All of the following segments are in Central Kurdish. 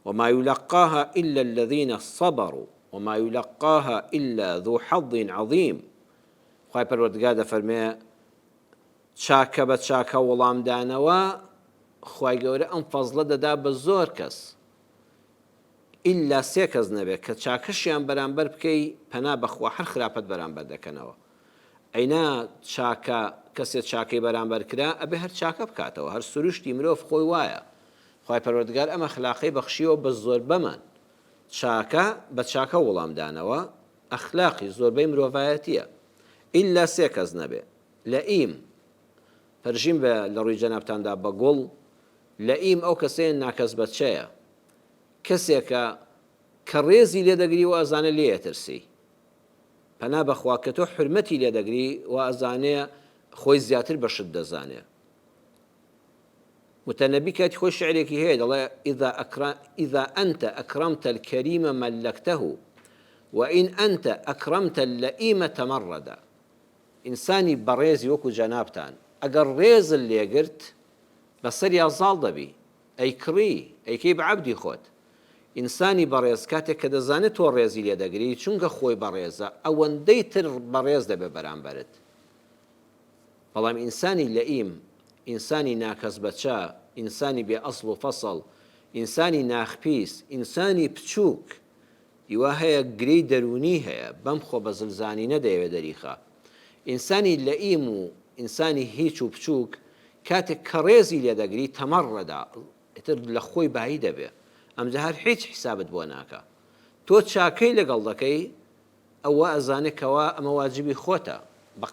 وما يلقاها إلا الذين صبروا وما يلقاها إلا ذو حظ عظيم. خواهی پەروەردگار دەفەرمێ چاکە بە چاکە وەڵامدانەوە خوای گەورە ئەم فەزڵە دەدا بە زۆر کەس ئیلا سێ کەس نەبێت کە چاکەشیان بەرامبەر بکەی پەنا بەخوا هەر خراپەت بەرامبەر دەکەنەوە. ئەینا چاکە کەسێک چاکەی بەرامبەر کرا ئەبێ هەر چاکە بکاتەوە، هەر سروشتی مرۆڤ خۆی وایە. خوای پەروەردگار ئەمە خلاقەی بەخشیەوە بە زۆر بەمان. چاکە بە چاکە وەڵامدانەوە ئەخلاقی زۆربەی مرۆڤایەتیە. ئیلا سێ کەس نەبێ. لەئیم پەرژیم بە لە ڕووی جەنابتاندا بە گوڵ. لەئیم ئەو کەسەیە ناکەس بەچەیە، کەسێکە کە ڕێزی لێ دەگری و ئەزانە لێ ئەترسی. پەنا بەخوا کە تۆ حرمەتی لێ دەگری و ئەزانێ خۆی زیاتر بەشت دەزانێ. متەنەبی کاتی خۆی شعرێکی هەیە دەڵێ ئیذا ئەنتە ئەکرەمتە الکەریمە مەلەکتەه وئین ئەنتە ئەکرەمتە اللەئیمە تەمەڕەدە. ئینسانی بەڕێزی وەکو جەنابتان ئەگەر ڕێزت لێگرت بەسەریا زاڵ دەبی، ئەیکڕی ئەیکەی بە عەبدی خۆت. ئینسانی بەڕێز کاتێک کە دەزانێت تۆ ڕێزی لێ دەگری چونکە خۆی بەڕێزە ئەوەندەی تر بەڕێز دەبێ بەرامبەرت. بەڵام ئینسانی لەئیم، ئینسانی ناکەس بەچە، ئینسانی بێ ئەسڵ و فەسڵ، ئینسانی ناخپیس، ئینسانی بچووک دیوا هەیە گرەی دەرونی هەیە بەم خۆ بە زلزانی نەدەیەوێت دەریخە. ئینسانی لەئیم و ئینسانی هیچ و بچووک کاتێک کە ڕێزی لێ دەگری تەمەڕەدا ئیتر لە خۆی بایی دەبێ، ئەمجا هەر هیچ حیسابت بۆ ناکە. تۆ چاکەی لەگەڵ دەکەی ئەوە ئەزانێت کەوا ئەمە واجبی خۆتە، بە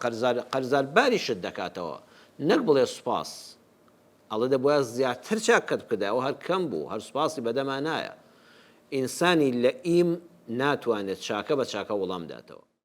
قەرزار باریشت دەکاتەوە، نەک بڵێ سوپاس. ئەڵێ دەبووە زیاتر چاکەت بکەدا، ئەوە هەر کەم بوو، هەر سوپاسی بەدەمان نایە. ئینسانی لەئیم ناتوانێت چاکە بە چاکە وەڵام داتەوە.